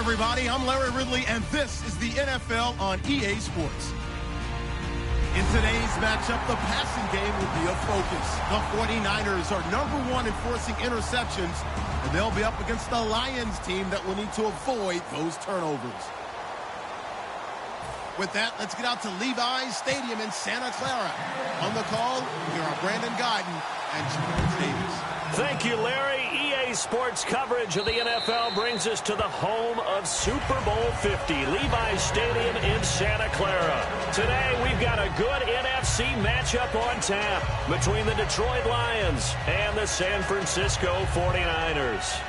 everybody. I'm Larry Ridley, and this is the NFL on EA Sports. In today's matchup, the passing game will be a focus. The 49ers are #1 in forcing interceptions, and they'll be up against the Lions team that will need to avoid those turnovers. With that, let's get out to Levi's Stadium in Santa Clara. On the call, here are Brandon Guyton and Charles Davis. Thank you, Larry. EA Sports coverage of the NFL brings us to the home of Super Bowl 50, Levi's Stadium in Santa Clara. Today, we've got a good NFC matchup on tap between the Detroit Lions and the San Francisco 49ers.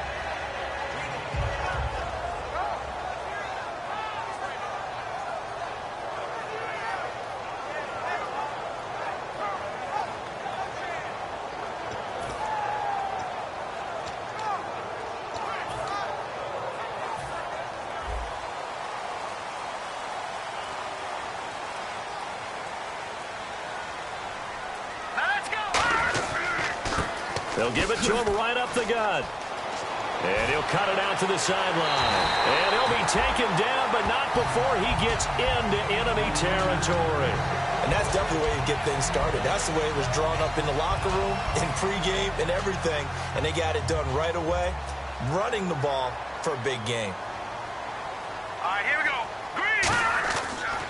They'll give it to him right up the gut. And he'll cut it out to the sideline. And he'll be taken down, but not before he gets into enemy territory. And that's definitely the way to get things started. That's the way it was drawn up in the locker room, in pregame, and everything. And they got it done right away, running the ball for a big game. All right, here we go. Green!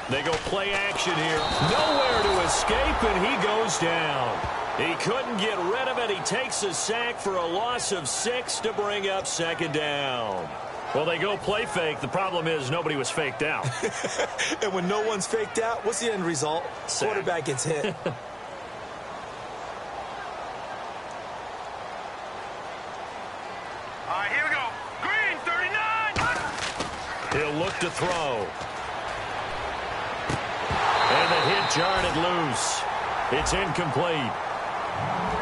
They go play action here. Nowhere to escape, and he goes down. He couldn't get rid of it. He takes a sack for a loss of 6 to bring up second down. Well, they go play fake. The problem is nobody was faked out. And when no one's faked out, what's the end result? Sack. Quarterback gets hit. All right, here we go. Green, 39! He'll look to throw. And the hit jarred it loose. It's incomplete.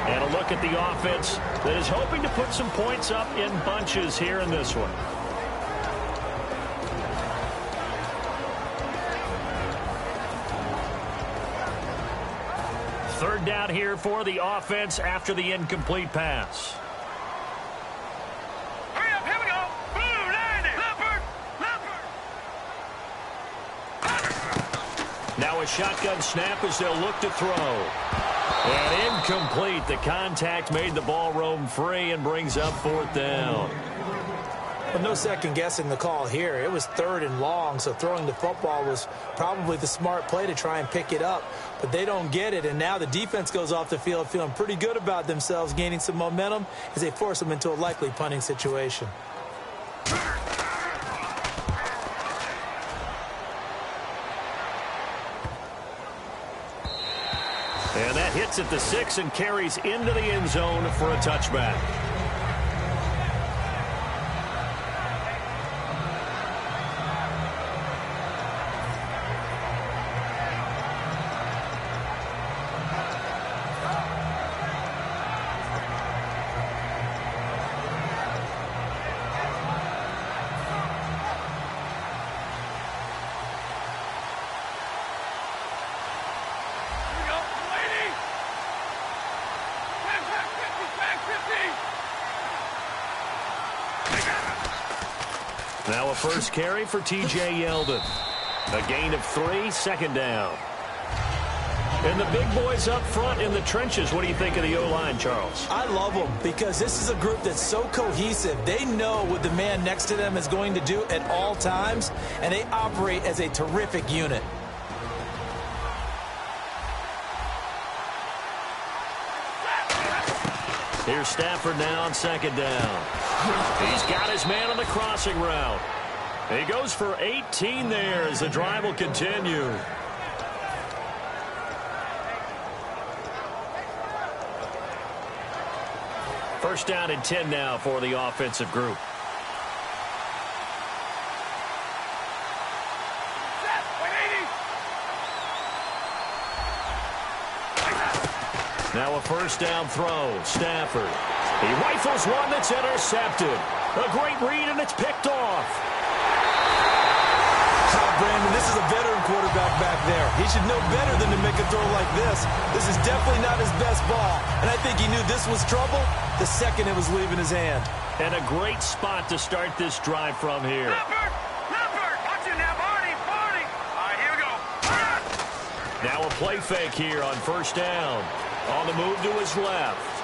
And a look at the offense that is hoping to put some points up in bunches here in this one. Third down here for the offense after the incomplete pass. Hurry up, here we go. Blue, 90. Leopard. Now a shotgun snap as they'll look to throw. And incomplete. The contact made the ball roam free and brings up fourth down. But no second guessing the call here. It was 3rd and long, so throwing the football was probably the smart play to try and pick it up. But they don't get it, and now the defense goes off the field feeling pretty good about themselves, gaining some momentum as they force them into a likely punting situation. And that hits at the 6 and carries into the end zone for a touchback. Now a first carry for T.J. Yeldon. A gain of 3, second down. And the big boys up front in the trenches. What do you think of the O-line, Charles? I love them because this is a group that's so cohesive. They know what the man next to them is going to do at all times, and they operate as a terrific unit. Here's Stafford now on second down. He's got his man on the crossing route. He goes for 18 there as the drive will continue. First down and 10 now for the offensive group. Now a first down throw. Stafford. He rifles one that's intercepted. A great read, and it's picked off. Brandon, this is a veteran quarterback back there. He should know better than to make a throw like this. This is definitely not his best ball, and I think he knew this was trouble the second it was leaving his hand. And a great spot to start this drive from here. Now a play fake here on first down. On the move to his left.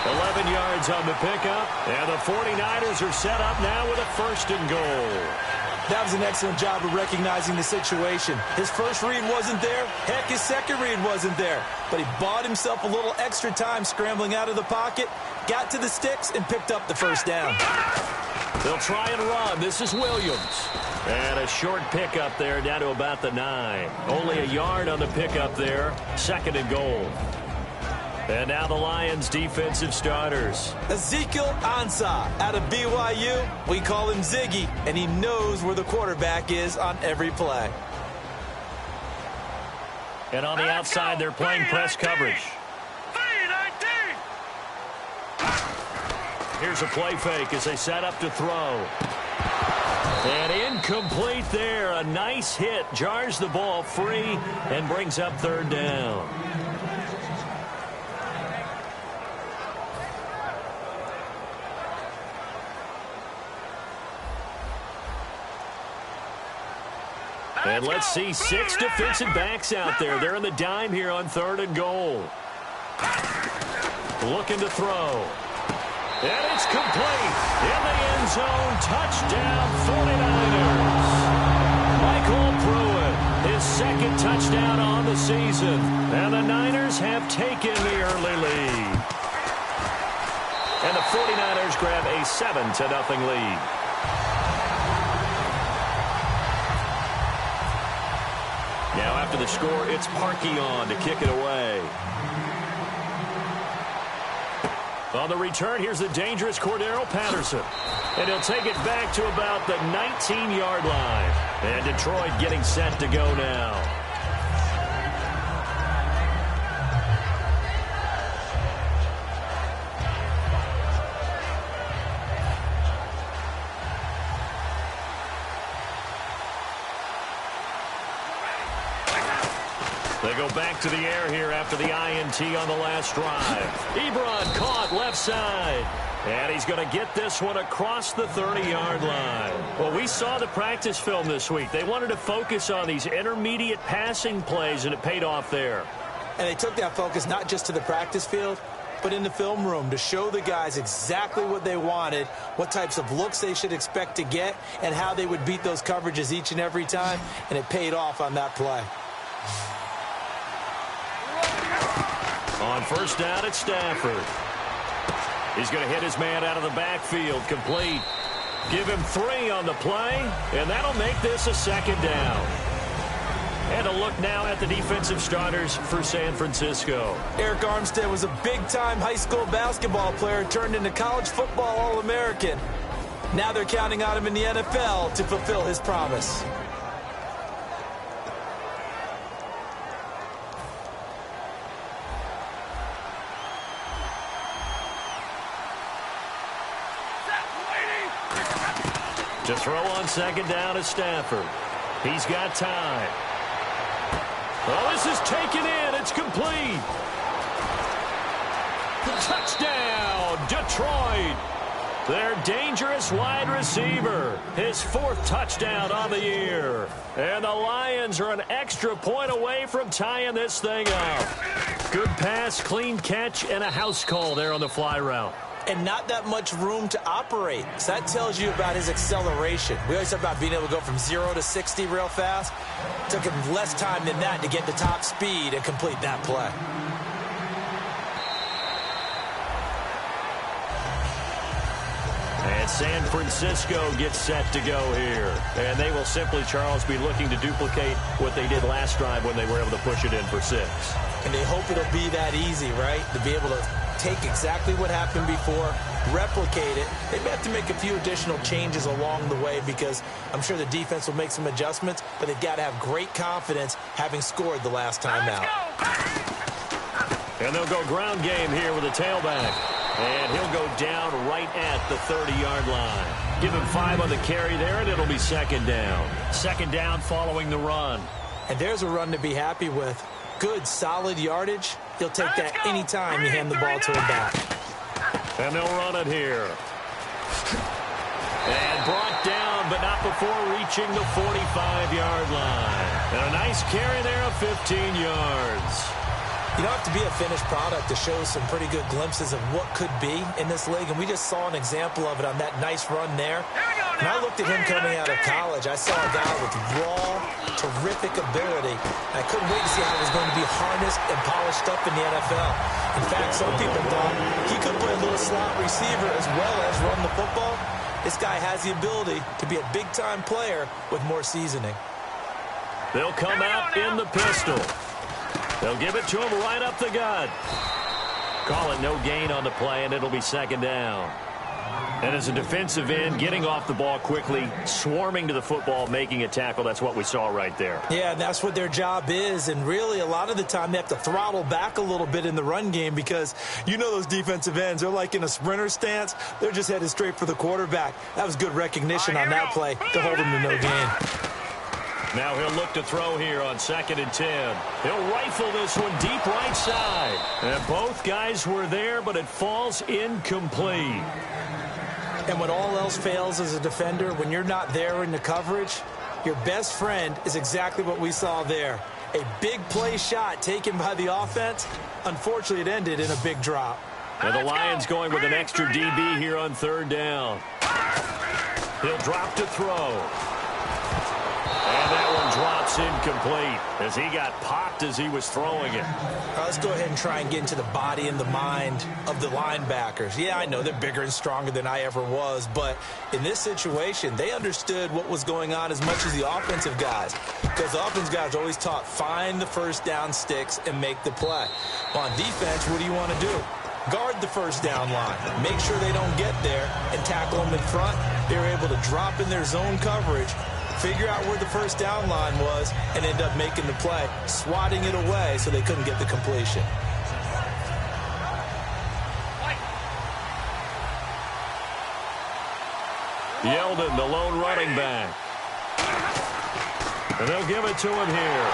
11 yards on the pickup. And the 49ers are set up now with a 1st and goal. That was an excellent job of recognizing the situation. His first read wasn't there. Heck, his second read wasn't there. But he bought himself a little extra time scrambling out of the pocket, got to the sticks, and picked up the 1st down. They'll try and run. This is Williams. And a short pickup there down to about the 9. Only a yard on the pickup there. 2nd and goal. And now the Lions defensive starters. Ezekiel Ansah out of BYU. We call him Ziggy, and he knows where the quarterback is on every play. And on the outside, they're playing press coverage. Here's a play fake as they set up to throw. And incomplete there. A nice hit. Jars the ball free and brings up 3rd down. And let's see 6 defensive backs out there. They're in the dime here on 3rd and goal. Looking to throw. And it's complete. In the end zone. Touchdown 49ers. Michael Pruitt, his 2nd touchdown on the season. And the Niners have taken the early lead. And the 49ers grab a 7-0 lead. Now after the score, it's Parkey on to kick it away. On the return, here's the dangerous Cordero Patterson. And he'll take it back to about the 19-yard line. And Detroit getting set to go now. They go back to the air here after the INT on the last drive. Ebron caught left side. And he's going to get this one across the 30-yard line. Well, we saw the practice film this week. They wanted to focus on these intermediate passing plays, and it paid off there. And they took that focus not just to the practice field, but in the film room to show the guys exactly what they wanted, what types of looks they should expect to get, and how they would beat those coverages each and every time. And it paid off on that play. On first down, it's Stafford. He's going to hit his man out of the backfield. Complete. Give him 3 on the play, and that'll make this a 2nd down. And a look now at the defensive starters for San Francisco. Eric Armstead was a big-time high school basketball player turned into college football All-American. Now they're counting on him in the NFL to fulfill his promise. To throw on 2nd down is Stafford. He's got time. Oh, this is taken in. It's complete. Touchdown, Detroit. Their dangerous wide receiver. His 4th touchdown on the year. And the Lions are an extra point away from tying this thing up. Good pass, clean catch, and a house call there on the fly route. And not that much room to operate. So that tells you about his acceleration. We always talk about being able to go from 0 to 60 real fast. It took him less time than that to get to top speed and complete that play. And San Francisco gets set to go here. And they will simply, Charles, be looking to duplicate what they did last drive when they were able to push it in for 6. And they hope it'll be that easy, right? To be able to take exactly what happened before, replicate it. They may have to make a few additional changes along the way because I'm sure the defense will make some adjustments, but they've got to have great confidence having scored the last time out. And they'll go ground game here with a tailback. And he'll go down right at the 30-yard line. Give him 5 on the carry there, and it'll be 2nd down. 2nd down following the run. And there's a run to be happy with. Good, solid yardage. He'll take that anytime you hand the ball to him back. And they'll run it here. And brought down, but not stop before reaching the 45-yard line. And a nice carry there of 15 yards. You don't have to be a finished product to show some pretty good glimpses of what could be in this league, and we just saw an example of it on that nice run there. When I looked at him coming out of college, I saw a guy with raw, terrific ability. I couldn't wait to see how he was going to be harnessed and polished up in the NFL. In fact, some people thought he could play a little slot receiver as well as run the football. This guy has the ability to be a big-time player with more seasoning. They'll come out in the pistol. They'll give it to him right up the gut. Call it no gain on the play, and it'll be second down. And as a defensive end, getting off the ball quickly, swarming to the football, making a tackle, that's what we saw right there. Yeah, and that's what their job is. And really, a lot of the time, they have to throttle back a little bit in the run game because you know those defensive ends, they're like in a sprinter stance. They're just headed straight for the quarterback. That was good recognition on that play to hold him to no gain. Now he'll look to throw here on 2nd and 10. He'll rifle this one deep right side. And both guys were there, but it falls incomplete. And when all else fails as a defender, when you're not there in the coverage, your best friend is exactly what we saw there. A big play shot taken by the offense. Unfortunately, it ended in a big drop. And the Lions going with an extra DB here on 3rd down. He'll drop to throw. And that one drops incomplete as he got popped as he was throwing it. Let's go ahead and try and get into the body and the mind of the linebackers. Yeah, I know they're bigger and stronger than I ever was, but in this situation, they understood what was going on as much as the offensive guys, because the offensive guys are always taught, find the first down sticks and make the play. On defense, what do you want to do? Guard the first down line. Make sure they don't get there and tackle them in front. They were able to drop in their zone coverage, figure out where the first down line was, and end up making the play, swatting it away so they couldn't get the completion. Yeldon, the lone running back. And they'll give it to him here.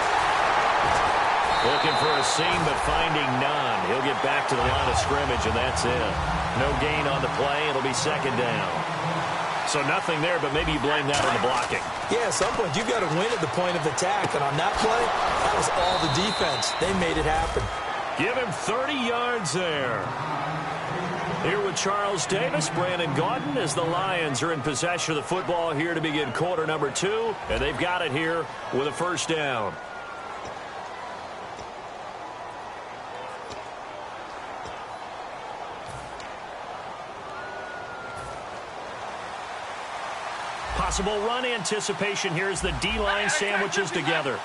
Looking for a seam, but finding none. He'll get back to the line of scrimmage, and that's it. No gain on the play. It'll be 2nd down. So nothing there, but maybe you blame that on the blocking. Yeah, at some point, you've got to win at the point of attack. And on that play, that was all the defense. They made it happen. Give him 30 yards there. Here with Charles Davis, Brandon Gaudin, as the Lions are in possession of the football here to begin quarter number 2. And they've got it here with a first down. Possible run anticipation here as the D-line sandwiches together.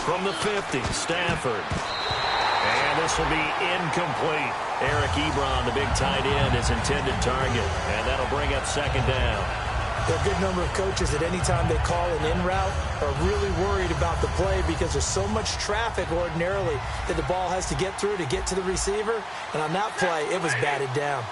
From the 50, Stafford. And this will be incomplete. Eric Ebron, the big tight end, is intended target. And that'll bring up 2nd down. There are a good number of coaches at any time they call an in route are really worried about the play because there's so much traffic ordinarily that the ball has to get through to get to the receiver. And on that play, it was batted down.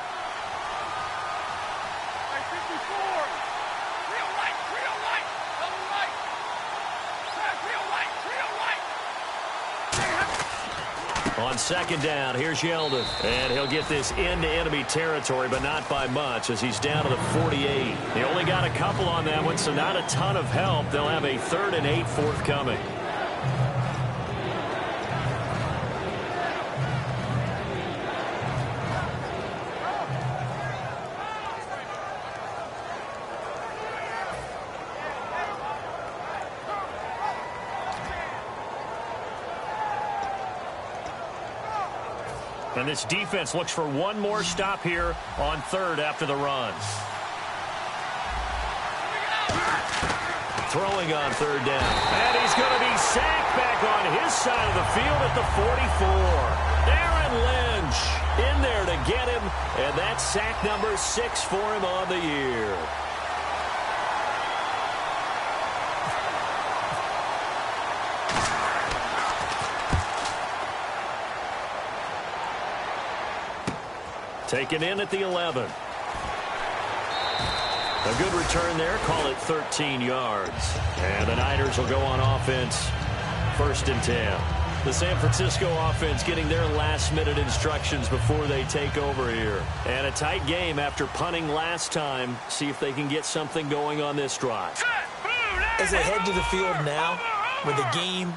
On 2nd down, here's Yeldon. And he'll get this into enemy territory, but not by much as he's down to the 48. He only got a couple on that one, so not a ton of help. They'll have a 3rd and 8 forthcoming. And this defense looks for one more stop here on 3rd after the run. Throwing on 3rd down. And he's going to be sacked back on his side of the field at the 44. Aaron Lynch in there to get him. And that's sack number 6 for him on the year. Taken in at the 11. A good return there. Call it 13 yards. And the Niners will go on offense. 1st and 10. The San Francisco offense getting their last-minute instructions before they take over here. And a tight game after punting last time. See if they can get something going on this drive. As they head to the field now, with the game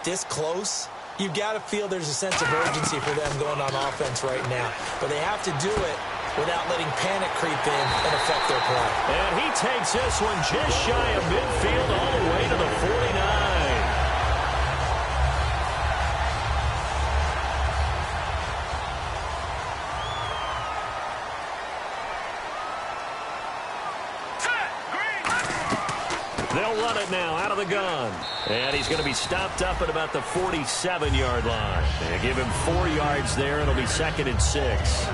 this close, you've got to feel there's a sense of urgency for them going on offense right now. But they have to do it without letting panic creep in and affect their play. And he takes this one just shy of midfield all the way to the 49. They'll run it now out of the gun. And he's going to be stopped up at about the 47-yard line. They give him 4 yards there. It'll be 2nd and 6.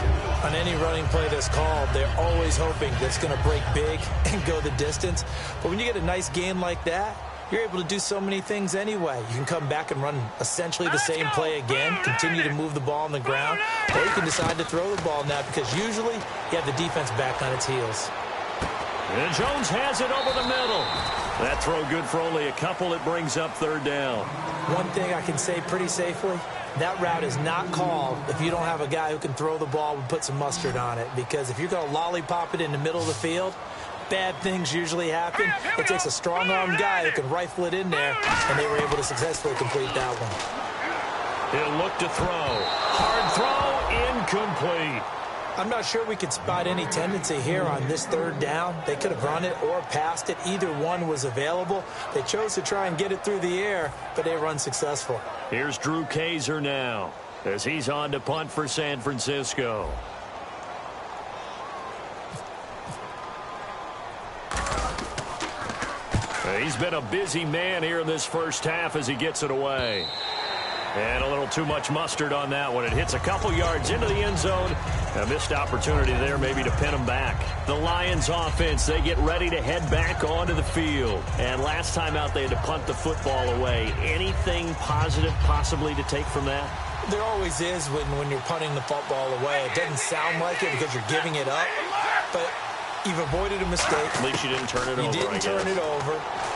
On any running play that's called, they're always hoping that it's going to break big and go the distance. But when you get a nice gain like that, you're able to do so many things anyway. You can come back and run essentially the same play again, continue to move the ball on the ground, or you can decide to throw the ball now because usually you have the defense back on its heels. And Jones has it over the middle. That throw good for only a couple. It brings up 3rd down. One thing I can say pretty safely, that route is not called if you don't have a guy who can throw the ball and put some mustard on it. Because if you're going to lollipop it in the middle of the field, bad things usually happen. It takes a strong-armed guy who can rifle it in there, and they were able to successfully complete that one. He'll look to throw. Hard throw, incomplete. I'm not sure we could spot any tendency here on this 3rd down. They could have run it or passed it. Either one was available. They chose to try and get it through the air, but they were unsuccessful. Here's Drew Kaiser now as he's on to punt for San Francisco. He's been a busy man here in this first half as he gets it away. And a little too much mustard on that one. It hits a couple yards into the end zone. A missed opportunity there maybe to pin him back. The Lions offense, they get ready to head back onto the field. And last time out they had to punt the football away. Anything positive possibly to take from that? There always is when you're punting the football away. It doesn't sound like it because you're giving it up. But you've avoided a mistake. At least you didn't turn it over. You didn't turn it over,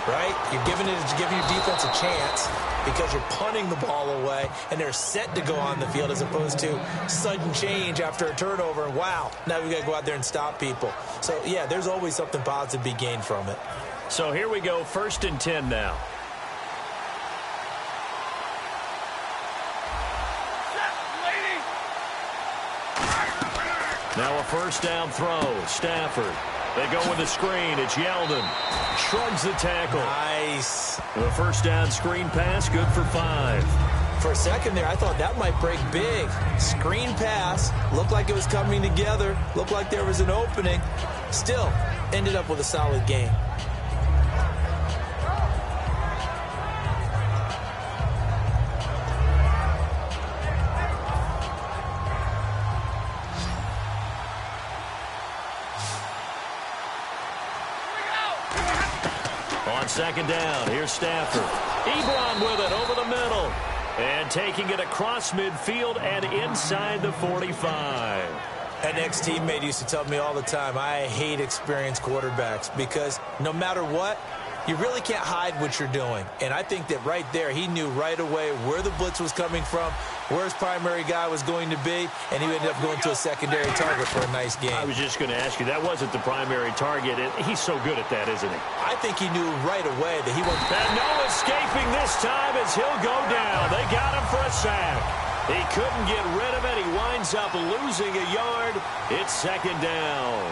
right? You're giving your defense a chance because you're punting the ball away, and they're set to go on the field as opposed to sudden change after a turnover. And wow, now we got to go out there and stop people. So, yeah, there's always something positive to be gained from it. So here we go, 1st and 10 now. Now a 1st down throw. Stafford. They go with the screen. It's Yeldon. Shrugs the tackle. Nice. The 1st down screen pass, good for 5. For a second there, I thought that might break big. Screen pass. Looked like it was coming together. Looked like there was an opening. Still, ended up with a solid game. On 2nd down, here's Stafford. Ebron with it over the middle. And taking it across midfield and inside the 45. An ex-teammate used to tell me all the time, I hate experienced quarterbacks because no matter what, you really can't hide what you're doing. And I think that right there, he knew right away where the blitz was coming from, where his primary guy was going to be, and he ended up going to a secondary target for a nice game. I was just going to ask you, that wasn't the primary target. He's so good at that, isn't he? I think he knew right away that he wasn't. And no escaping this time as he'll go down. They got him for a sack. He couldn't get rid of it. He winds up losing a yard. It's 2nd down.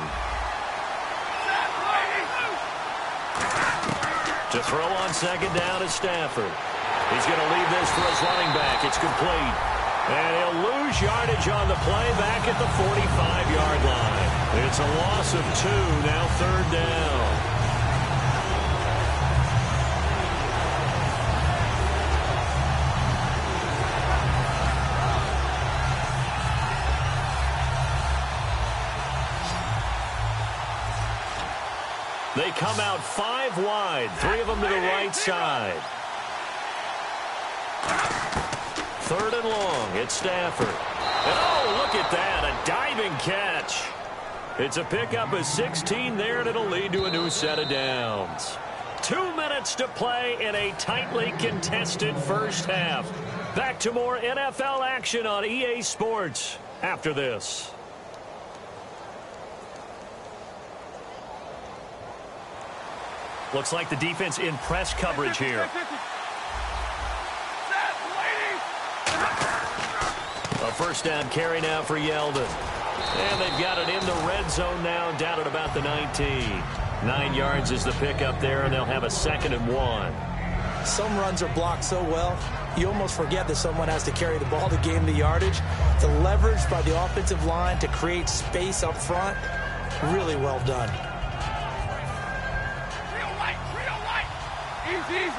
To throw on 2nd down is Stafford. He's going to leave this for his running back. It's complete. And he'll lose yardage on the play back at the 45-yard line. It's a loss of 2, now 3rd down. They come out 5 wide, 3 of them to the right side. 3rd and long, it's Stafford. And oh, look at that, a diving catch. It's a pickup of 16 there, and it'll lead to a new set of downs. 2 minutes to play in a tightly contested first half. Back to more NFL action on EA Sports after this. Looks like the defense in press coverage here. A first down carry now for Yeldon. And they've got it in the red zone now, down at about the 19. 9 yards is the pickup there, and they'll have a 2nd and 1. Some runs are blocked so well, you almost forget that someone has to carry the ball to gain the yardage. The leverage by the offensive line to create space up front, really well done. Real light. Easy.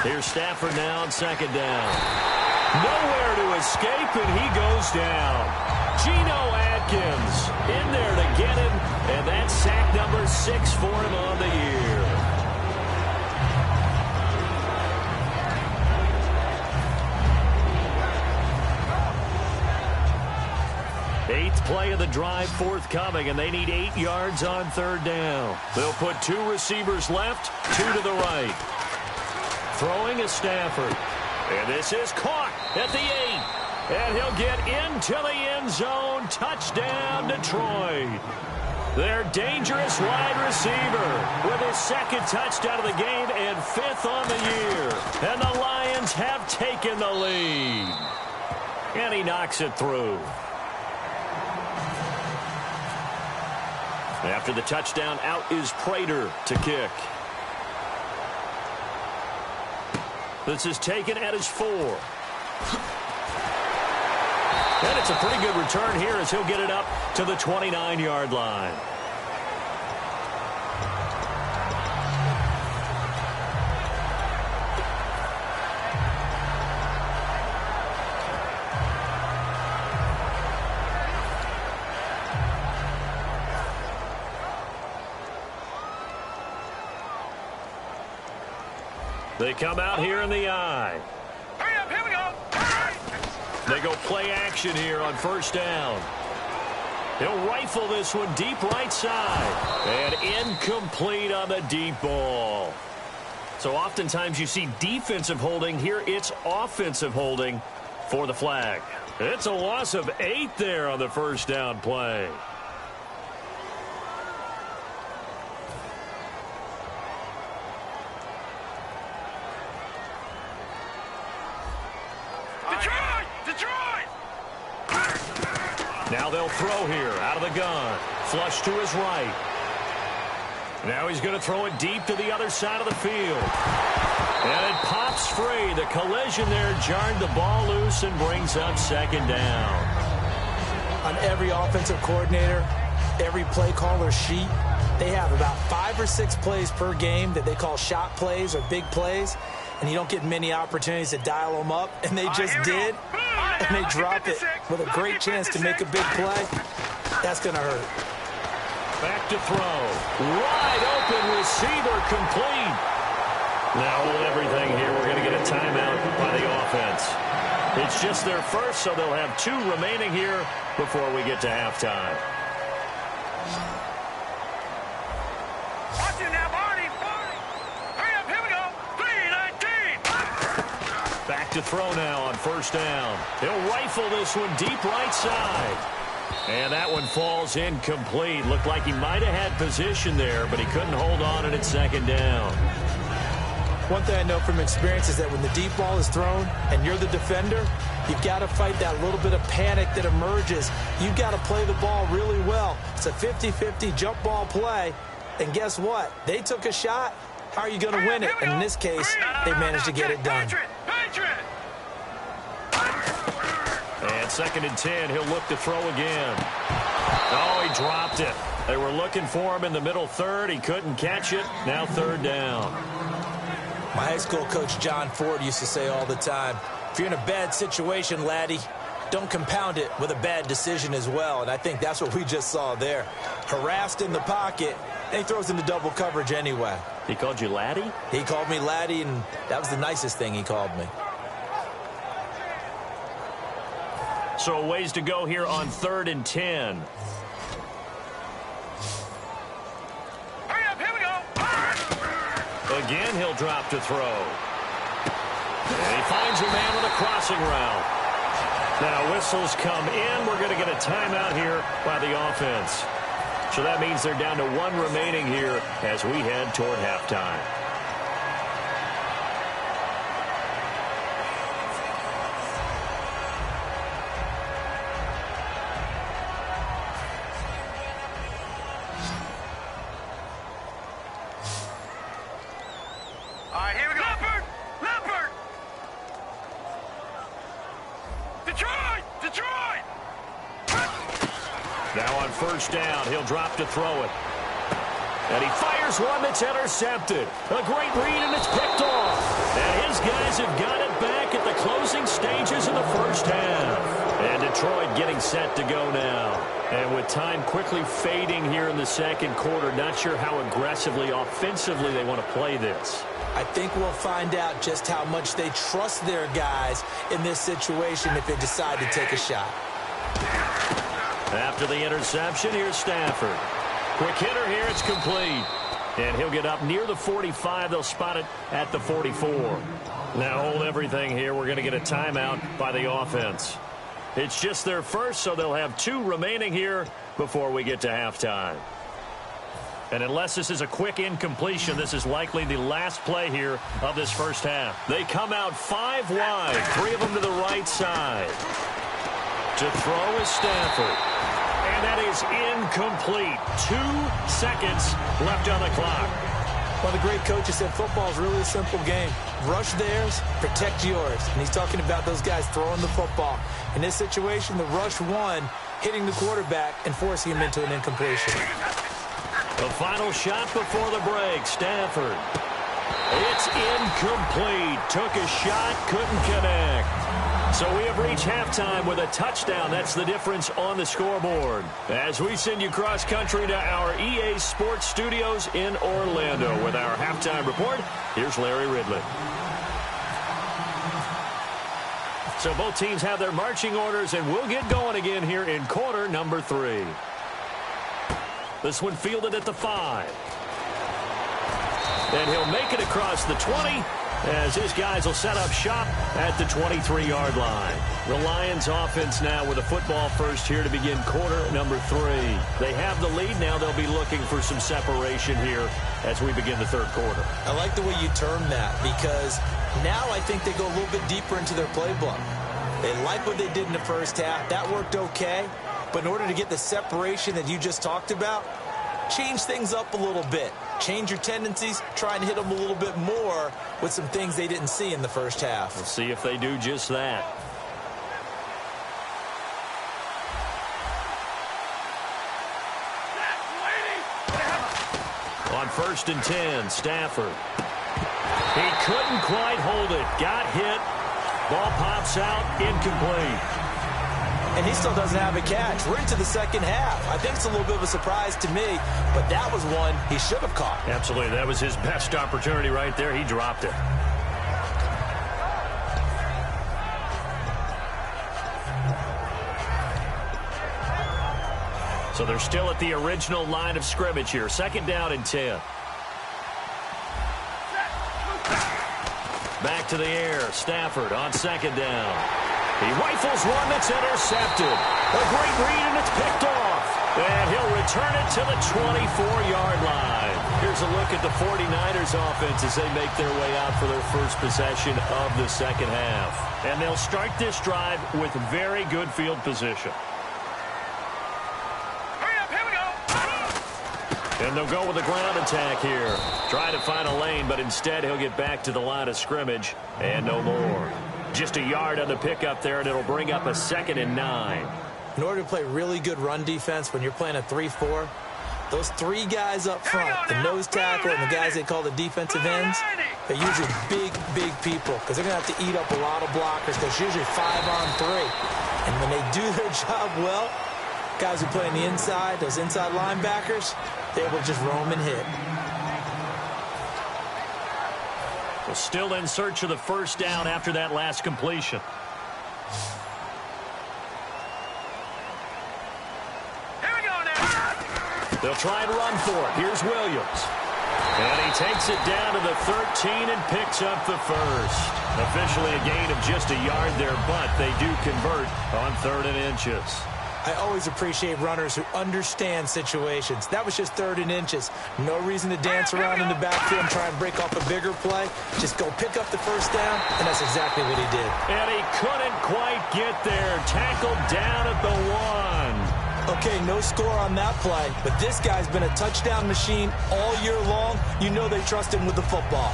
Here's Stafford now on 2nd down. Nowhere to escape, and he goes down. Geno Atkins in there to get him, and that's sack number 6 for him on the year. Eighth play of the drive forthcoming, and they need 8 yards on 3rd down. They'll put 2 receivers left, 2 to the right. Throwing is Stafford. And this is caught at the 8. And he'll get into the end zone. Touchdown, Detroit. Their dangerous wide receiver with his 2nd touchdown of the game and 5th on the year. And the Lions have taken the lead. And he knocks it through. After the touchdown, out is Prater to kick. This is taken at his 4. And it's a pretty good return here as he'll get it up to the 29-yard line. They come out here in the eye. Hurry up, here we go. They go play action here on 1st down. He'll rifle this one deep right side. And incomplete on the deep ball. So oftentimes you see defensive holding. Here it's offensive holding for the flag. It's a loss of 8 there on the 1st down play. Now they'll throw here out of the gun. Flush to his right. Now he's going to throw it deep to the other side of the field. And it pops free. The collision there jarred the ball loose and brings up 2nd down. On every offensive coordinator, every play caller sheet, they have about 5 or 6 plays per game that they call shot plays or big plays. And you don't get many opportunities to dial them up. And they just did. And they drop it with a great chance to make a big play. That's going to hurt. Back to throw. Wide open receiver complete. Now hold everything here. We're going to get a timeout by the offense. It's just their first, so they'll have 2 remaining here before we get to halftime. Watch it now, Barney. Hurry up, here we go. 3-19. Back to throw now on 1st down. He'll rifle this one deep right side. And that one falls incomplete. Looked like he might have had position there, but he couldn't hold on and it's 2nd down. One thing I know from experience is that when the deep ball is thrown and you're the defender, you've got to fight that little bit of panic that emerges. You've got to play the ball really well. It's a 50-50 jump ball play. And guess what? They took a shot. How are you going to win it? And in this case, they managed to get it done. And 2nd and 10, he'll look to throw again. Oh, he dropped it. They were looking for him in the middle 3rd. He couldn't catch it. Now 3rd down. My high school coach, John Ford, used to say all the time, if you're in a bad situation, laddie, don't compound it with a bad decision as well. And I think that's what we just saw there. Harassed in the pocket, and he throws into double coverage anyway. He called you laddie? He called me laddie, and that was the nicest thing he called me. So a ways to go here on 3rd and 10. Hurry up, here Again, he'll drop to throw. And he finds a man with a crossing route. Now, whistles come in. We're going to get a timeout here by the offense. So that means they're down to 1 remaining here as we head toward halftime. All right, here we go. Leopard! Detroit! Now on first down, he'll drop to throw it. And he fires one that's intercepted. A great read, and it's picked off. And his guys have got it back at the closing stages of the first half. And Detroit getting set to go now. And with time quickly fading here in the second quarter, not sure how aggressively, offensively they want to play this. I think we'll find out just how much they trust their guys in this situation if they decide to take a shot. After the interception, here's Stafford. Quick hitter here, it's complete. And he'll get up near the 45. They'll spot it at the 44. Now hold everything here. We're going to get a timeout by the offense. It's just their first, so they'll have 2 remaining here before we get to halftime. And unless this is a quick incompletion, this is likely the last play here of this first half. They come out 5 wide, 3 of them to the right side. To throw is Stafford. And that is incomplete. 2 seconds left on the clock. Well, the great coach has said football is really a simple game. Rush theirs, protect yours. And he's talking about those guys throwing the football. In this situation, the rush won, hitting the quarterback and forcing him into an incompletion. The final shot before the break, Stafford. It's incomplete. Took a shot, couldn't connect. So we have reached halftime with a touchdown. That's the difference on the scoreboard. As we send you cross-country to our EA Sports Studios in Orlando with our halftime report, here's Larry Ridley. So both teams have their marching orders, and we'll get going again here in quarter number 3. This one fielded at the 5. And he'll make it across the 20 as his guys will set up shop at the 23-yard line. The Lions offense now with a football first here to begin quarter number 3. They have the lead. Now they'll be looking for some separation here as we begin the third quarter. I like the way you term that because now I think they go a little bit deeper into their playbook. They like what they did in the first half. That worked okay. But in order to get the separation that you just talked about, change things up a little bit. Change your tendencies, try and hit them a little bit more with some things they didn't see in the first half. We'll see if they do just that. On first and 10, Stafford. He couldn't quite hold it. Got hit. Ball pops out, incomplete. And he still doesn't have a catch. We're into the second half. I think it's a little bit of a surprise to me, but that was one he should have caught. Absolutely. That was his best opportunity right there. He dropped it. So they're still at the original line of scrimmage here. Second down and 10. Back to the air. Stafford on second down. He rifles one that's intercepted. A great read, and it's picked off. And he'll return it to the 24-yard line. Here's a look at the 49ers offense as they make their way out for their first possession of the second half. And they'll start this drive with very good field position. And they'll go with a ground attack here. Try to find a lane, but instead he'll get back to the line of scrimmage and no more. Just a yard on the pickup there, and it'll bring up a 2nd and 9. In order to play really good run defense when you're playing a 3-4, those 3 guys up front, the nose tackle and the guys they call the defensive ends, they're usually big people because they're going to have to eat up a lot of blockers because usually 5-on-3. And when they do their job well, guys who play on the inside, those inside linebackers, they will just roam and hit. Well, still in search of the first down after that last completion. Here we go now. They'll try and run for it. Here's Williams. And he takes it down to the 13 and picks up the first. Officially a gain of just a yard there, but they do convert on 3rd and inches. I always appreciate runners who understand situations. That was just 3rd and inches. No reason to dance around in the backfield and try and break off a bigger play. Just go pick up the first down, and that's exactly what he did. And he couldn't quite get there. Tackled down at the 1. Okay, no score on that play, but this guy's been a touchdown machine all year long. You know they trust him with the football.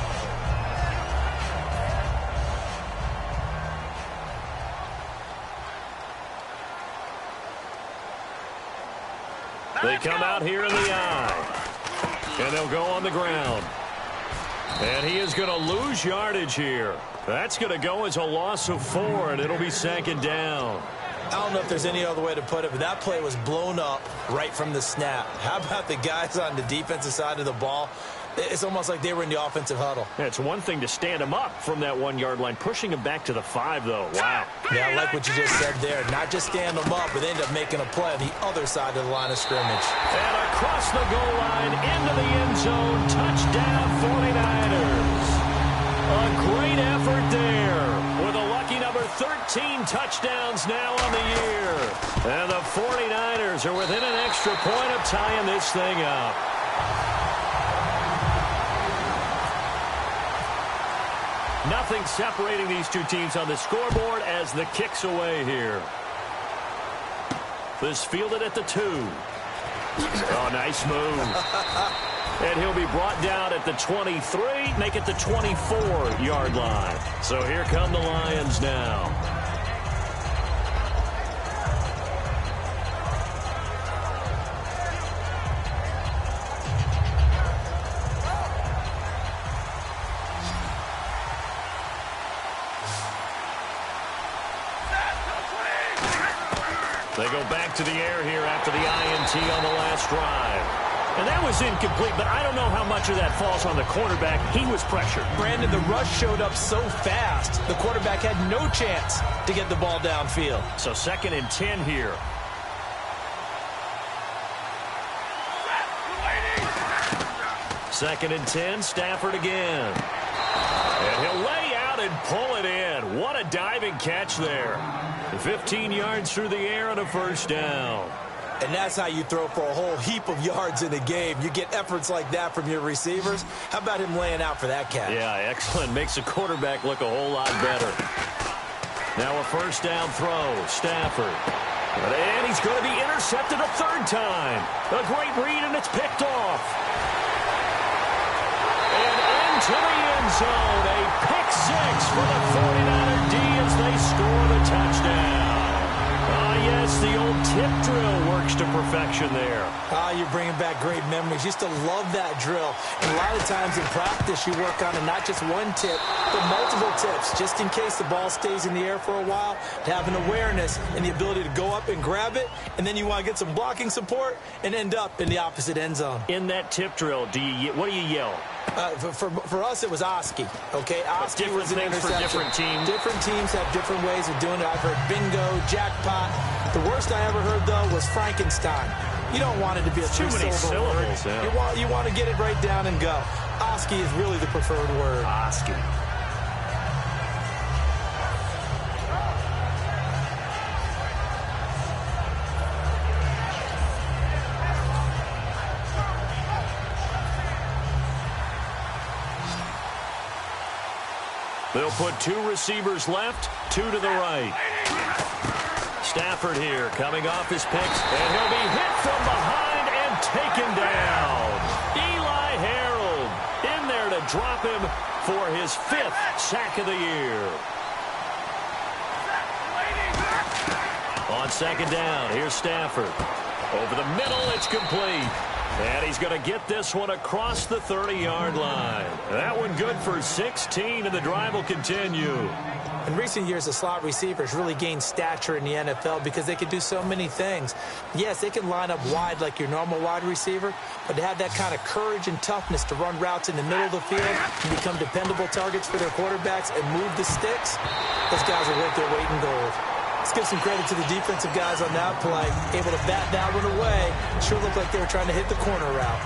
They come out here in the eye. And they'll go on the ground. And he is going to lose yardage here. That's going to go as a loss of 4, and it'll be 2nd down. I don't know if there's any other way to put it, but that play was blown up right from the snap. How about the guys on the defensive side of the ball? It's almost like they were in the offensive huddle. Yeah, it's one thing to stand him up from that 1-yard line. Pushing him back to the 5, though. Wow. Yeah, I like what you just said there. Not just stand them up, but they end up making a play on the other side of the line of scrimmage. And across the goal line, into the end zone. Touchdown, 49ers. A great effort there with a lucky number 13 touchdowns now on the year. And the 49ers are within an extra point of tying this thing up. Nothing separating these two teams on the scoreboard as the kick's away here. This fielded at the 2. Oh, nice move. And he'll be brought down at the 23, make it the 24-yard line. So here come the Lions now. They go back to the air here after the INT on the last drive. And that was incomplete, but I don't know how much of that falls on the quarterback. He was pressured. Brandon, the rush showed up so fast, the quarterback had no chance to get the ball downfield. So 2nd and 10 here. Second and 10, Stafford again. And he'll lay out and pull it in. What a diving catch there. 15 yards through the air and a first down. And that's how you throw for a whole heap of yards in a game. You get efforts like that from your receivers. How about him laying out for that catch? Yeah, excellent. Makes the quarterback look a whole lot better. Now a first down throw. Stafford. And he's going to be intercepted a 3rd time. A great read, and it's picked off. And into the end zone. A pick 6 for the 49er D as they score the touchdown. Yes, the old tip drill works to perfection there. You're bringing back great memories. Used to love that drill. And a lot of times in practice, you work on it, not just one tip, but multiple tips, just in case the ball stays in the air for a while, to have an awareness and the ability to go up and grab it, and then you want to get some blocking support and end up in the opposite end zone. In that tip drill, what do you yell? For us, it was Oski. Okay, Oski was an interception. For different teams. Different teams have different ways of doing it. I've heard bingo, jackpot. The worst I ever heard, though, was Frankenstein. You don't want it to be a three-syllable word. Yeah. You want to get it right down and go. Oski is really the preferred word. Oski. They'll put 2 receivers left, 2 to the right. Stafford here coming off his picks, and he'll be hit from behind and taken down. Eli Harold in there to drop him for his 5th sack of the year. On 2nd down, here's Stafford. Over the middle, it's complete. And he's going to get this one across the 30-yard line. That one good for 16, and the drive will continue. In recent years, the slot receivers really gained stature in the NFL because they can do so many things. Yes, they can line up wide like your normal wide receiver, but to have that kind of courage and toughness to run routes in the middle of the field and become dependable targets for their quarterbacks and move the sticks, those guys are worth their weight in gold. Let's give some credit to the defensive guys on that play. Able to bat that one away. Sure looked like they were trying to hit the corner route.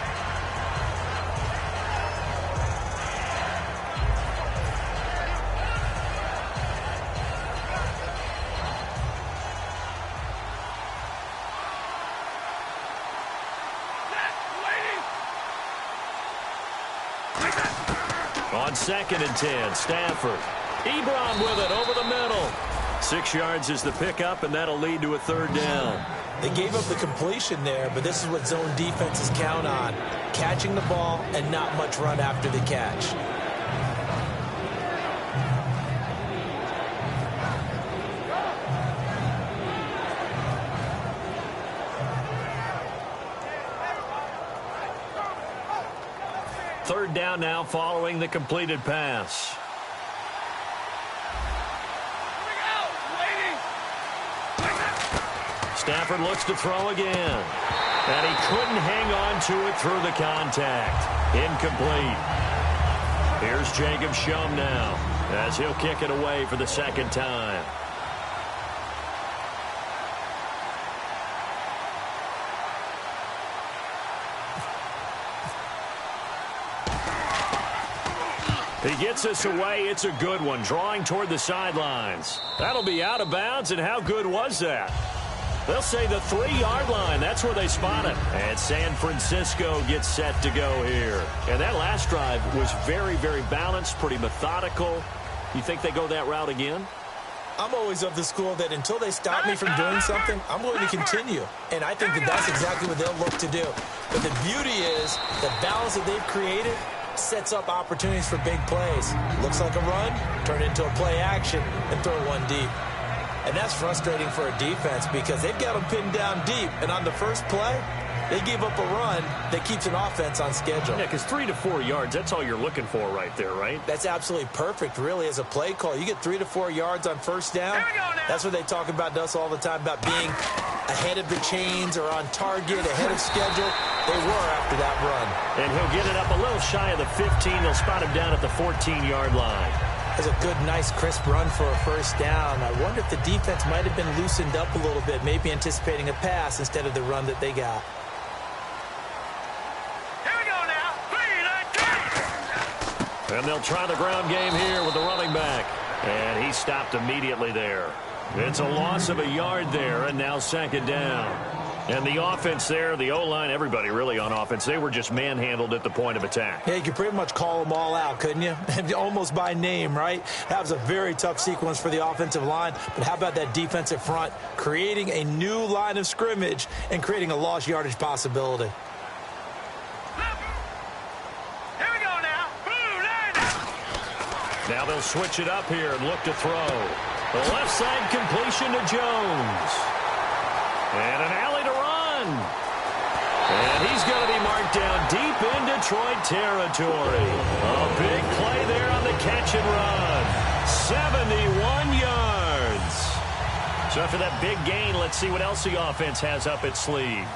On 2nd and 10, Stafford. Ebron with it over the middle. 6 yards is the pickup, and that'll lead to a 3rd down. They gave up the completion there, but this is what zone defenses count on. Catching the ball and not much run after the catch. Third down now following the completed pass. Stafford looks to throw again. And he couldn't hang on to it through the contact. Incomplete. Here's Jacob Shum now as he'll kick it away for the 2nd time. He gets us away. It's a good one, drawing toward the sidelines. That'll be out of bounds, and how good was that? They'll say the 3-yard line. That's where they spot it. And San Francisco gets set to go here. And that last drive was very, very balanced, pretty methodical. You think they go that route again? I'm always of the school that until they stop me from doing something, I'm going to continue. And I think that that's exactly what they'll look to do. But the beauty is the balance that they've created sets up opportunities for big plays. Looks like a run, turn into a play action, and throw one deep. And that's frustrating for a defense because they've got them pinned down deep. And on the first play, they give up a run that keeps an offense on schedule. Yeah, because 3 to 4 yards, that's all you're looking for right there, right? That's absolutely perfect, really, as a play call. You get 3 to 4 yards on first down. That's what they talk about to us all the time, about being ahead of the chains or on target, ahead of schedule. They were after that run. And he'll get it up a little shy of the 15. They'll spot him down at the 14-yard line. That's a good, nice, crisp run for a first down. I wonder if the defense might have been loosened up a little bit, maybe anticipating a pass instead of the run that they got. Here we go now. And they'll try the ground game here with the running back. And he stopped immediately there. It's a loss of a yard there, and now 2nd down. And the offense there, the O-line, everybody really on offense, they were just manhandled at the point of attack. Yeah, you could pretty much call them all out, couldn't you? Almost by name, right? That was a very tough sequence for the offensive line. But how about that defensive front creating a new line of scrimmage and creating a lost yardage possibility? Here we go now. Now they'll switch it up here and look to throw. The left side completion to Jones. And an alley to run. And he's going to be marked down deep in Detroit territory. A big play there on the catch and run. 71 yards. So after that big gain, let's see what else the offense has up its sleeve.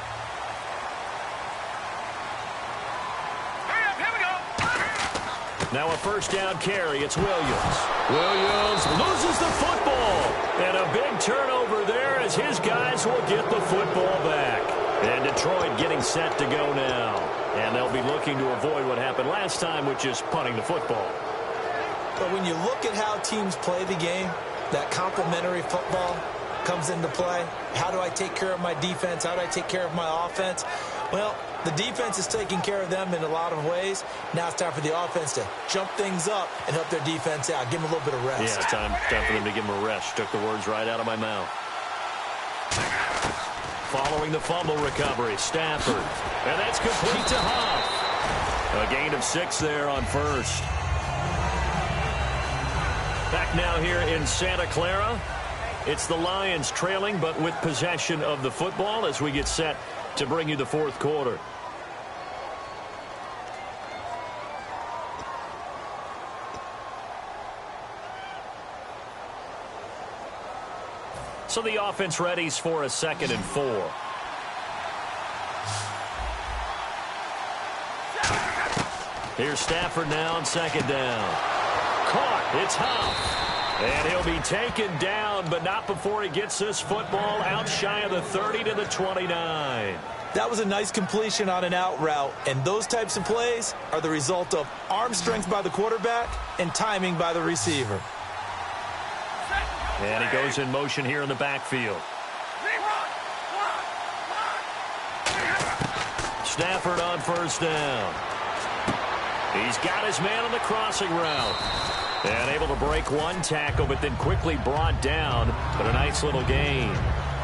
Now a first down carry. It's Williams. Williams loses the football. And a big turnover there as his guys will get the football back. And Detroit getting set to go now. And they'll be looking to avoid what happened last time, which is punting the football. But when you look at how teams play the game, that complementary football comes into play. How do I take care of my defense? How do I take care of my offense? Well, the defense is taking care of them in a lot of ways. Now it's time for the offense to jump things up and help their defense out. Give them a little bit of rest. Yeah, time for them to give them a rest. Took the words right out of my mouth. Following the fumble recovery, Stafford. And that's complete to Huff. A gain of 6 there on first. Back now here in Santa Clara. It's the Lions trailing, but with possession of the football as we get set to bring you the fourth quarter. So the offense readies for a 2nd and 4. Here's Stafford now on 2nd down. Caught. It's Huff. And he'll be taken down, but not before he gets this football out shy of the 30 to the 29. That was a nice completion on an out route, and those types of plays are the result of arm strength by the quarterback and timing by the receiver. And he goes in motion here in the backfield. Stafford on first down. He's got his man on the crossing route. And able to break one tackle, but then quickly brought down. But a nice little gain.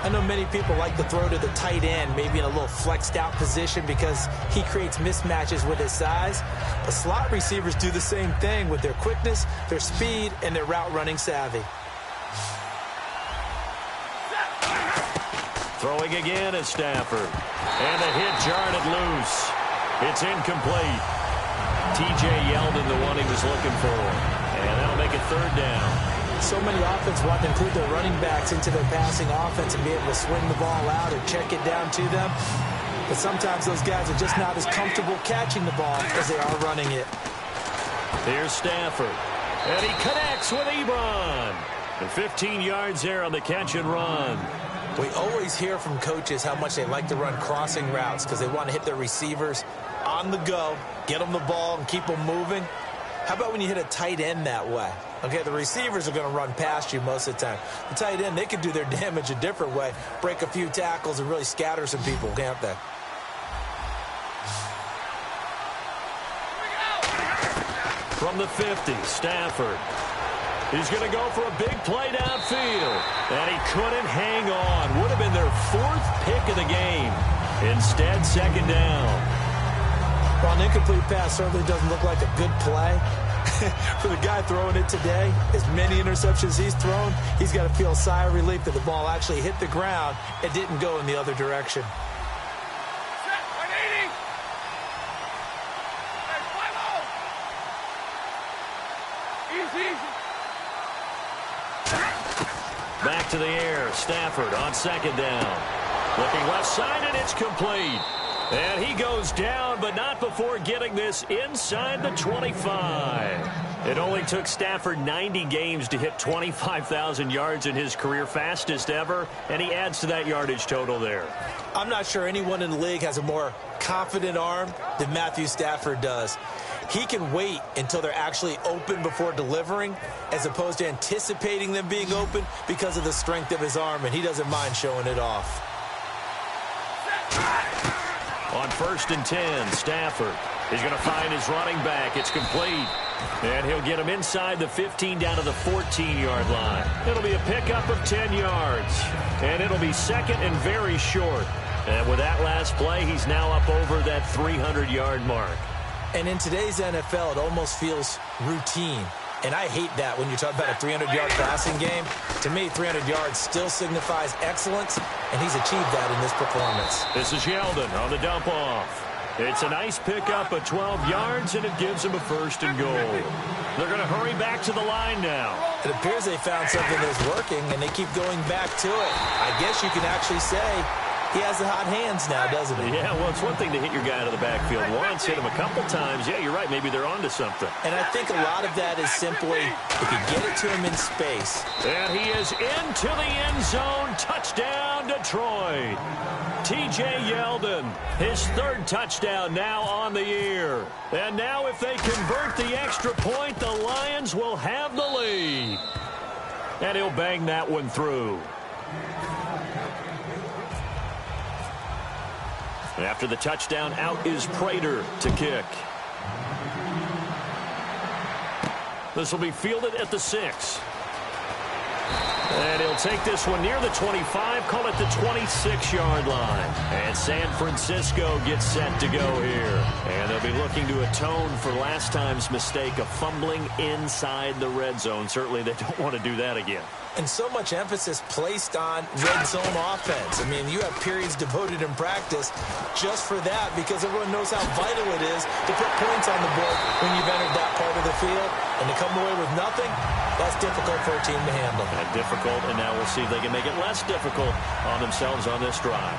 I know many people like to throw to the tight end, maybe in a little flexed out position because he creates mismatches with his size. The slot receivers do the same thing with their quickness, their speed, and their route running savvy. Throwing again is Stafford. And the hit jarred it loose. It's incomplete. T.J. Yeldon, the one he was looking for. And that'll make it third down. So many offenses want to include their running backs into their passing offense and be able to swing the ball out or check it down to them. But sometimes those guys are just not as comfortable catching the ball as they are running it. Here's Stafford. And he connects with Ebron. And 15 yards there on the catch and run. We always hear from coaches how much they like to run crossing routes because they want to hit their receivers on the go, get them the ball, and keep them moving. How about when you hit a tight end that way? Okay, the receivers are going to run past you most of the time. The tight end, they can do their damage a different way, break a few tackles and really scatter some people, can't they? From the 50, Stafford. He's going to go for a big play downfield. And he couldn't hang on. Would have been their fourth pick of the game. Instead, second down. Well, an incomplete pass certainly doesn't look like a good play. For the guy throwing it today, as many interceptions he's thrown, he's got to feel a sigh of relief that the ball actually hit the ground and didn't go in the other direction. Back to the air. Stafford on second down. Looking left side, and it's complete. And he goes down, but not before getting this inside the 25. It only took Stafford 90 games to hit 25,000 yards in his career, fastest ever, and he adds to that yardage total there. I'm not sure anyone in the league has a more confident arm than Matthew Stafford does. He can wait until they're actually open before delivering as opposed to anticipating them being open because of the strength of his arm, and he doesn't mind showing it off. On 1st and 10, Stafford is going to find his running back. It's complete. And he'll get him inside the 15 down to the 14-yard line. It'll be a pickup of 10 yards. And it'll be second and very short. And with that last play, he's now up over that 300-yard mark. And in today's NFL, it almost feels routine. And I hate that when you talk about a 300-yard passing game. To me, 300 yards still signifies excellence, and he's achieved that in this performance. This is Yeldon on the dump-off. It's a nice pickup of 12 yards, and it gives him a 1st and goal. They're going to hurry back to the line now. It appears they found something that's working, and they keep going back to it. I guess you can actually say he has the hot hands now, doesn't he? Yeah, well, it's one thing to hit your guy out of the backfield once, hit him a couple times. Yeah, you're right. Maybe they're onto something. And I think a lot of that is simply if you get it to him in space. And he is into the end zone. Touchdown, Detroit. T.J. Yeldon, his 3rd touchdown now on the year. And now if they convert the extra point, the Lions will have the lead. And he'll bang that one through. After the touchdown, out is Prater to kick. This will be fielded at the 6. And he'll take this one near the 25, call it the 26-yard line. And San Francisco gets set to go here. And they'll be looking to atone for last time's mistake of fumbling inside the red zone. Certainly they don't want to do that again. And so much emphasis placed on red zone offense. I mean, you have periods devoted in practice just for that because everyone knows how vital it is to put points on the board when you've entered that part of the field. And to come away with nothing, that's difficult for a team to handle. And difficult, and now we'll see if they can make it less difficult on themselves on this drive.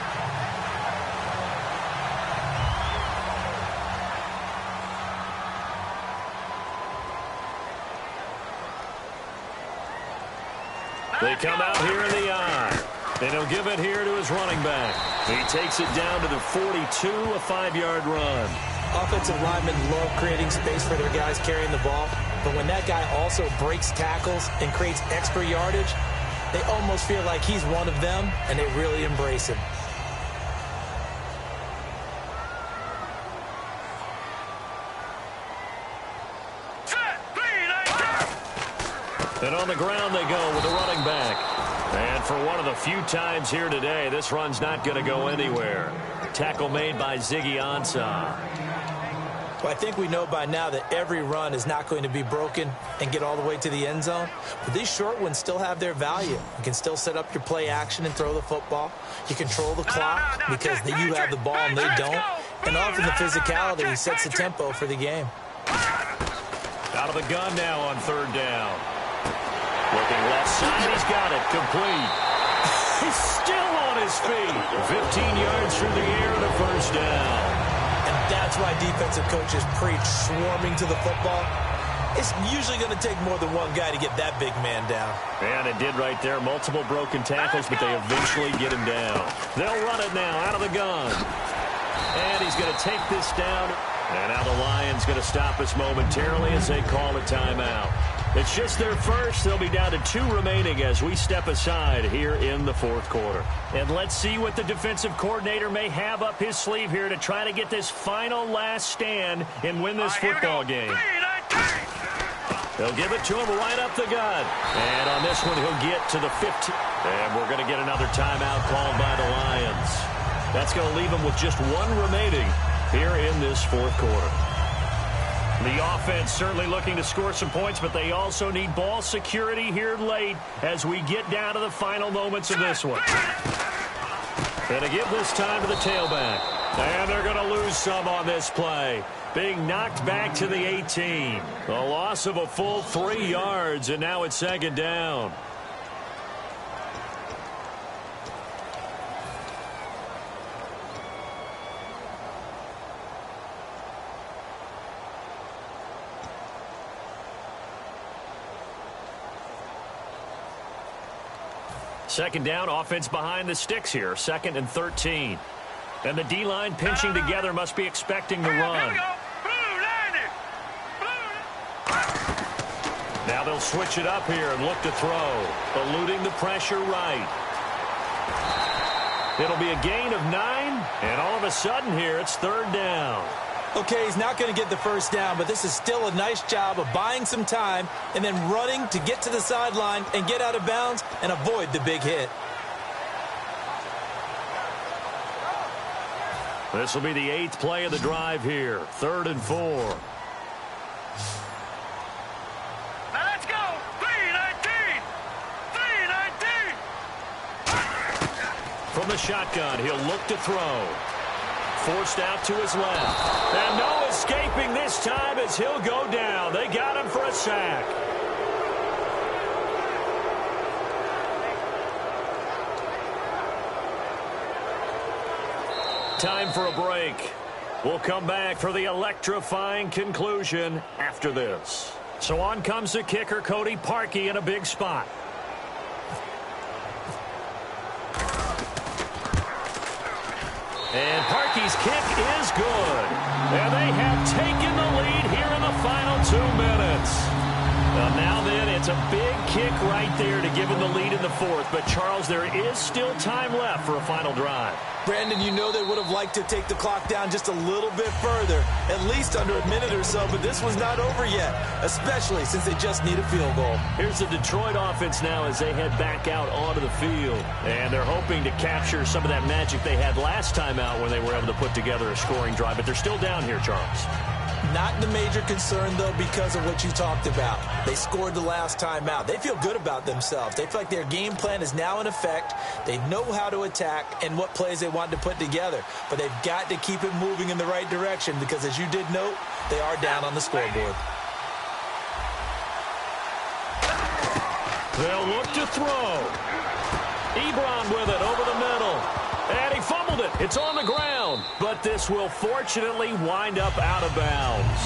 They come out here in the eye. And he'll give it here to his running back. He takes it down to the 42, a 5-yard run. Offensive linemen love creating space for their guys carrying the ball. But when that guy also breaks tackles and creates extra yardage, they almost feel like he's one of them, and they really embrace him. And on the ground they go with a running back. And for one of the few times here today, this run's not going to go anywhere. Tackle made by Ziggy Ansah. Well, I think we know by now that every run is not going to be broken and get all the way to the end zone. But these short ones still have their value. You can still set up your play action and throw the football. You control the clock because you have the ball and they don't. And often the physicality sets the tempo for the game. Out of the gun now on third down. Looking left side, he's got it. Complete. He's still on his feet. 15 yards through the air and a first down. And that's why defensive coaches preach swarming to the football. It's usually going to take more than one guy to get that big man down. And it did right there. Multiple broken tackles, but they eventually get him down. They'll run it now out of the gun. And he's going to take this down. And now the Lions going to stop us momentarily as they call a timeout. It's just their first. They'll be down to 2 remaining as we step aside here in the fourth quarter. And let's see what the defensive coordinator may have up his sleeve here to try to get this final last stand and win this football game. They'll give it to him right up the gut. And on this one, he'll get to the 15. And we're going to get another timeout called by the Lions. That's going to leave them with just 1 remaining here in this fourth quarter. The offense certainly looking to score some points, but they also need ball security here late as we get down to the final moments of this one. And to give this time to the tailback. And they're going to lose some on this play. Being knocked back to the 18. A loss of a full 3 yards, and now it's second down. Second down, offense behind the sticks here. 2nd and 13. And the D-line pinching together must be expecting the run. Now they'll switch it up here and look to throw. Eluding the pressure right. It'll be a gain of 9. And all of a sudden here, it's third down. Okay, he's not going to get the first down, but this is still a nice job of buying some time and then running to get to the sideline and get out of bounds and avoid the big hit. This will be the 8th play of the drive here. 3rd and 4. Now let's go. 3-19. 3-19. From the shotgun, he'll look to throw. Forced out to his left. And no escaping this time as he'll go down. They got him for a sack. Time for a break. We'll come back for the electrifying conclusion after this. So on comes the kicker, Cody Parkey, in a big spot. And Parkey's kick is good. And they have taken the lead here in the final 2 minutes. Now then, it's a big kick right there to give them the lead in the 4th. But, Charles, there is still time left for a final drive. Brandon, you know they would have liked to take the clock down just a little bit further, at least under a minute or so, but this one's not over yet, especially since they just need a field goal. Here's the Detroit offense now as they head back out onto the field. And they're hoping to capture some of that magic they had last time out when they were able to put together a scoring drive. But they're still down here, Charles. Not the major concern, though, because of what you talked about. They scored the last time out. They feel good about themselves. They feel like their game plan is now in effect. They know how to attack and what plays they want to put together. But they've got to keep it moving in the right direction because, as you did note, they are down on the scoreboard. They'll look to throw. Ebron with it over the middle. And he fumbled it. It's on the ground. But this will fortunately wind up out of bounds.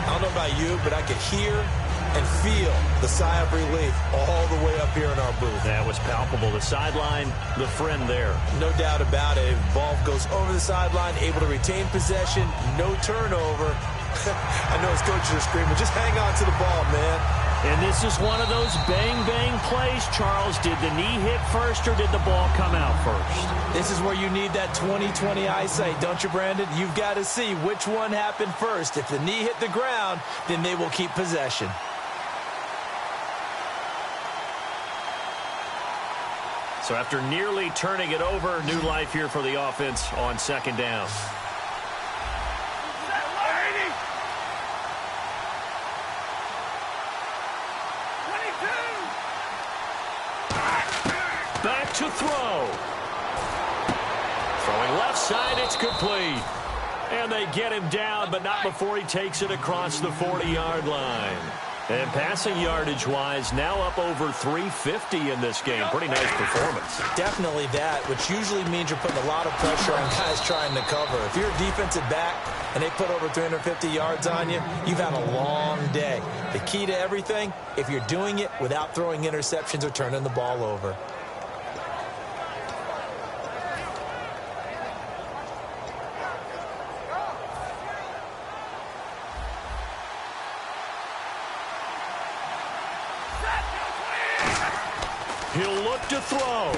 I don't know about you, but I could hear and feel the sigh of relief all the way up here in our booth. That was palpable. The sideline, the friend there. No doubt about it. Ball goes over the sideline, able to retain possession, no turnover. I know his coaches are screaming, just hang on to the ball, man. And this is one of those bang-bang plays, Charles. Did the knee hit first or did the ball come out first? This is where you need that 20/20 eyesight, don't you, Brandon? You've got to see which one happened first. If the knee hit the ground, then they will keep possession. So after nearly turning it over, new life here for the offense on second down. Back to throw. Throwing left side, it's complete. And they get him down, but not before he takes it across the 40-yard line. And passing yardage-wise, now up over 350 in this game. Pretty nice performance. Definitely that, which usually means you're putting a lot of pressure on guys trying to cover. If you're a defensive back and they put over 350 yards on you, you've had a long day. The key to everything, if you're doing it without throwing interceptions or turning the ball over. He'll look to throw.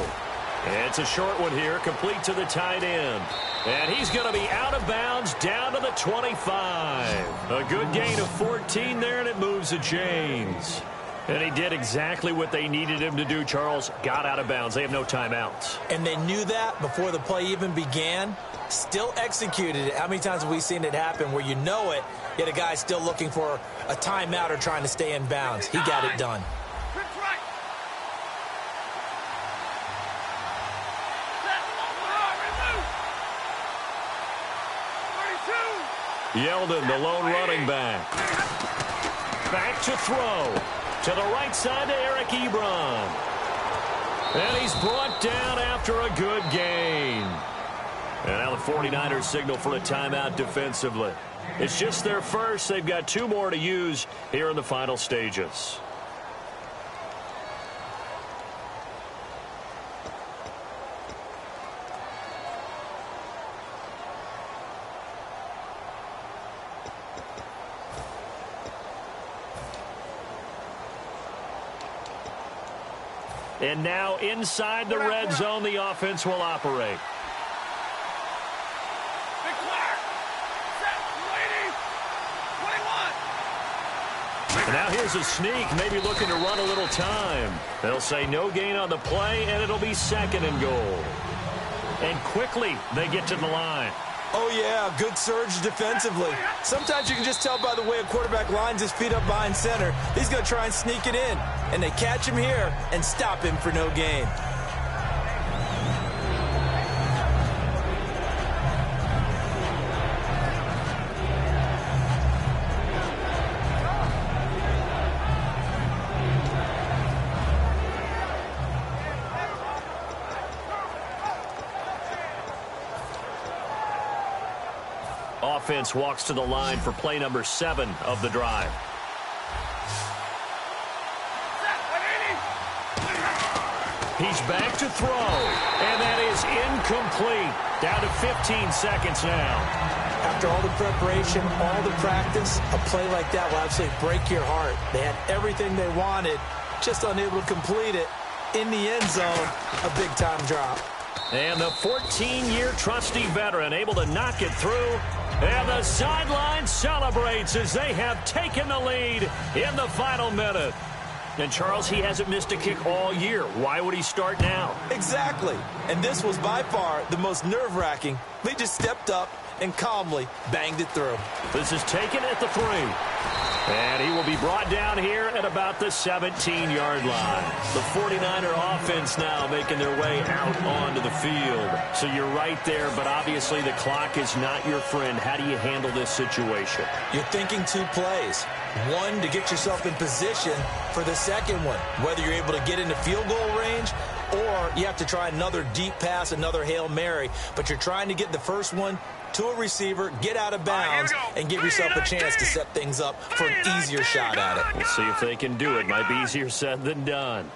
It's a short one here, complete to the tight end. And he's going to be out of bounds down to the 25. A good gain of 14 there, and it moves the chains. And he did exactly what they needed him to do, Charles. Got out of bounds. They have no timeouts. And they knew that before the play even began. Still executed it. How many times have we seen it happen where you know it, yet a guy's still looking for a timeout or trying to stay in bounds? He got it done. Yeldon, the lone running back. Back to throw. To the right side to Eric Ebron. And he's brought down after a good gain. And now the 49ers signal for a timeout defensively. It's just their first. They've got 2 more to use here in the final stages. And now inside the red zone, the offense will operate. And now here's a sneak, maybe looking to run a little time. They'll say no gain on the play, and it'll be second and goal. And quickly, they get to the line. Oh, yeah, good surge defensively. Sometimes you can just tell by the way a quarterback lines his feet up behind center. He's going to try and sneak it in. And they catch him here and stop him for no gain. Offense walks to the line for play number 7 of the drive. He's back to throw, and that is incomplete. Down to 15 seconds now. After all the preparation, all the practice, a play like that will absolutely break your heart. They had everything they wanted, just unable to complete it. In the end zone, a big-time drop. And the 14-year trusty veteran able to knock it through. And the sideline celebrates as they have taken the lead in the final minute. And, Charles, he hasn't missed a kick all year. Why would he start now? Exactly. And this was by far the most nerve-wracking. They just stepped up and calmly banged it through. This is taken at the 3. And he will be brought down here at about the 17-yard line. The 49er offense now making their way out onto the field. So you're right there, but obviously the clock is not your friend. How do you handle this situation? You're thinking 2 plays. One, to get yourself in position for the second one, whether you're able to get into field goal range or you have to try another deep pass, another Hail Mary. But you're trying to get the first one to a receiver, get out of bounds, and give yourself a chance to set things up for an easier shot at it. We'll see if they can do it. Might be easier said than done.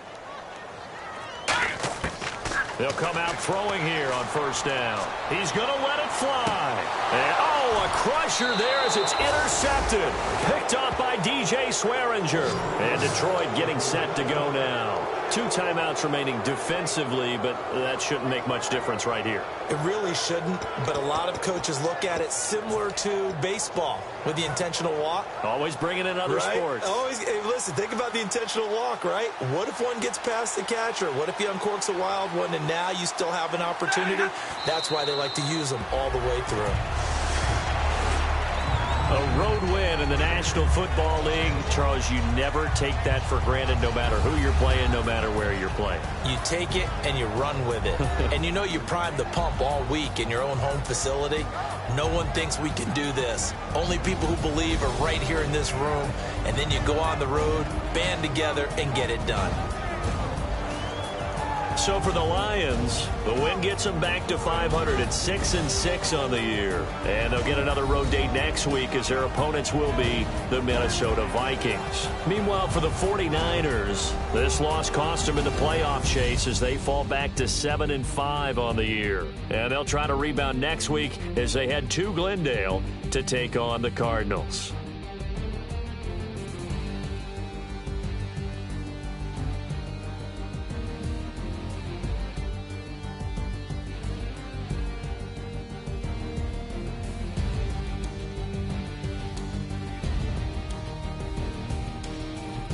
They'll come out throwing here on first down. He's going to let it fly. And, oh, Oh, a crusher there as it's intercepted. Picked off by DJ Swearinger. And Detroit getting set to go now. 2 timeouts remaining defensively, but that shouldn't make much difference right here. It really shouldn't, but a lot of coaches look at it similar to baseball with the intentional walk. Always bringing in other sports. Always. Hey, listen, think about the intentional walk, right? What if one gets past the catcher? What if he uncorks a wild one and now you still have an opportunity? That's why they like to use them all the way through. A road win in the National Football League. Charles, you never take that for granted no matter who you're playing, no matter where you're playing. You take it and you run with it. And you know you primed the pump all week in your own home facility. No one thinks we can do this. Only people who believe are right here in this room. And then you go on the road, band together, and get it done. So for the Lions, the win gets them back to 500 at 6-6 on the year. And they'll get another road date next week as their opponents will be the Minnesota Vikings. Meanwhile, for the 49ers, this loss cost them in the playoff chase as they fall back to 7-5 on the year. And they'll try to rebound next week as they head to Glendale to take on the Cardinals.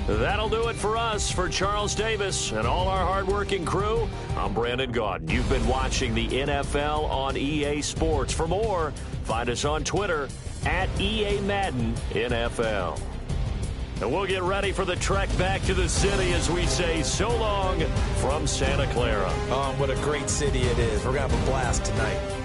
That'll do it for us. For Charles Davis and all our hardworking crew, I'm Brandon Gaudin. You've been watching the NFL on EA Sports. For more, find us on Twitter at EA Madden NFL. And we'll get ready for the trek back to the city as we say so long from Santa Clara. What a great city it is. We're going to have a blast tonight.